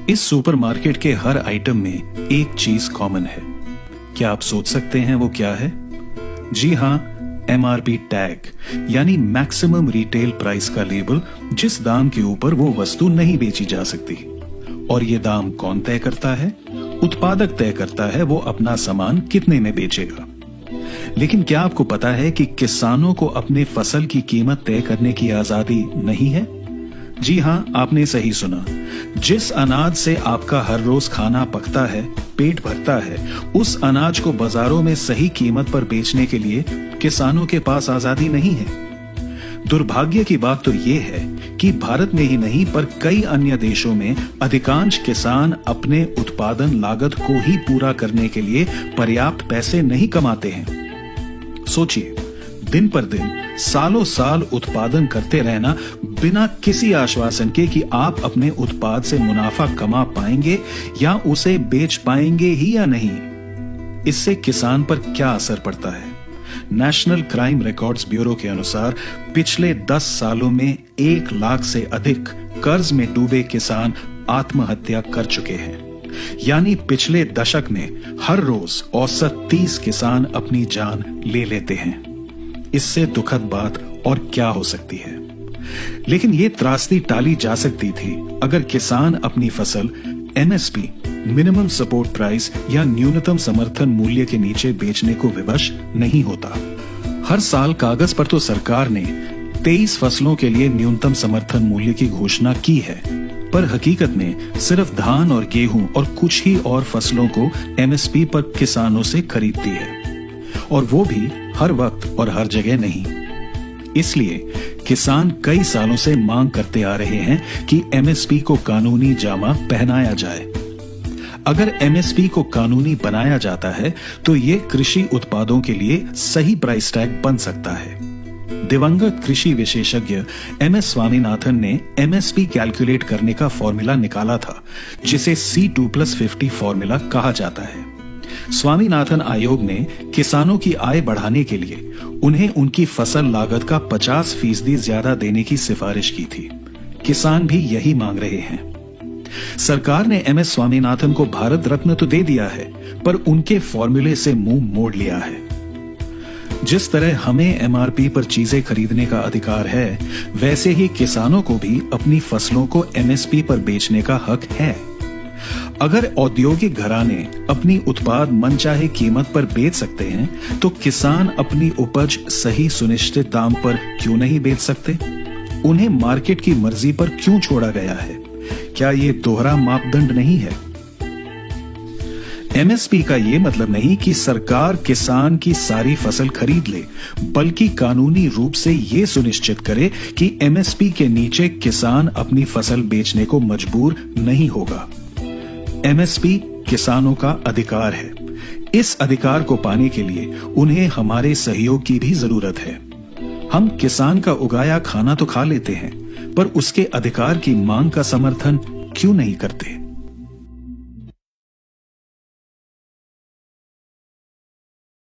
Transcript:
इस सुपरमार्केट के हर आइटम में एक चीज कॉमन है। क्या आप सोच सकते हैं वो क्या है? जी हां, MRP टैग, यानी मैक्सिमम रिटेल प्राइस का लेबल, जिस दाम के ऊपर वो वस्तु नहीं बेची जा सकती। और ये दाम कौन तय करता है? उत्पादक तय करता है वो अपना सामान कितने में बेचेगा। लेकिन क्या आपको पता है कि किसानों को अपने फसल की कीमत तय करने की आजादी नहीं है? जी हां, आपने सही सुना। जिस अनाज से आपका हर रोज खाना पकता है, पेट भरता है, उस अनाज को बाजारों में सही कीमत पर बेचने के लिए किसानों के पास आजादी नहीं है। दुर्भाग्य की बात तो ये है कि भारत में ही नहीं पर कई अन्य देशों में अधिकांश किसान अपने उत्पादन लागत को ही पूरा करने के लिए पर्याप्त पैसे नहीं कमाते हैं। सोचिए, दिन पर दिन सालों साल उत्पादन करते रहना बिना किसी आश्वासन के कि आप अपने उत्पाद से मुनाफा कमा पाएंगे या उसे बेच पाएंगे ही या नहीं, इससे किसान पर क्या असर पड़ता है? नेशनल क्राइम रिकॉर्ड्स ब्यूरो के अनुसार पिछले 10 सालों में 1 लाख से अधिक कर्ज में डूबे किसान आत्महत्या कर चुके हैं। यानी पिछले दशक में हर रोज औसत 30 किसान अपनी जान ले लेते हैं। इससे दुखद बात और क्या हो सकती है? लेकिन ये त्रासदी टाली जा सकती थी अगर किसान अपनी फसल MSP, मिनिमम सपोर्ट प्राइस या न्यूनतम समर्थन मूल्य के नीचे बेचने को विवश नहीं होता। हर साल कागज पर तो सरकार ने 23 फसलों के लिए न्यूनतम समर्थन मूल्य की घोषणा की है, पर हकीकत में सिर्फ धान और गेहूं और कुछ ही और फसलों को MSP पर किसानों से खरीदती है, और वो भी हर वक्त और हर जगह नहीं। इसलिए किसान कई सालों से मांग करते आ रहे हैं कि MSP को कानूनी जामा पहनाया जाए। अगर MSP को कानूनी बनाया जाता है तो ये कृषि उत्पादों के लिए सही प्राइस टैग बन सकता है। दिवंगत कृषि विशेषज्ञ MS स्वामीनाथन ने MSP कैलकुलेट करने का फॉर्मूला निकाला था, जिसे C2+50 फॉर्मूला कहा जाता है। स्वामीनाथन आयोग ने किसानों की आय बढ़ाने के लिए उन्हें उनकी फसल लागत का 50% ज्यादा देने की सिफारिश की थी। किसान भी यही मांग रहे हैं। सरकार ने MS स्वामीनाथन को भारत रत्न तो दे दिया है, पर उनके फॉर्मूले से मुंह मोड़ लिया है। जिस तरह हमें MRP पर चीजें खरीदने का अधिकार है, वैसे ही किसानों को भी अपनी फसलों को MSP पर बेचने का हक है। अगर औद्योगिक घराने अपनी उत्पाद मनचाहे कीमत पर बेच सकते हैं, तो किसान अपनी उपज सही सुनिश्चित दाम पर क्यों नहीं बेच सकते? उन्हें मार्केट की मर्जी पर क्यों छोड़ा गया है? क्या ये दोहरा मापदंड नहीं है? MSP का ये मतलब नहीं कि सरकार किसान की सारी फसल खरीद ले, बल्कि कानूनी रूप से ये सुनिश्चित करे कि MSP के नीचे किसान अपनी फसल बेचने को मजबूर नहीं होगा। MSP किसानों का अधिकार है। इस अधिकार को पाने के लिए उन्हें हमारे सहयोग की भी जरूरत है। हम किसान का उगाया खाना तो खा लेते हैं, पर उसके अधिकार की मांग का समर्थन क्यों नहीं करते?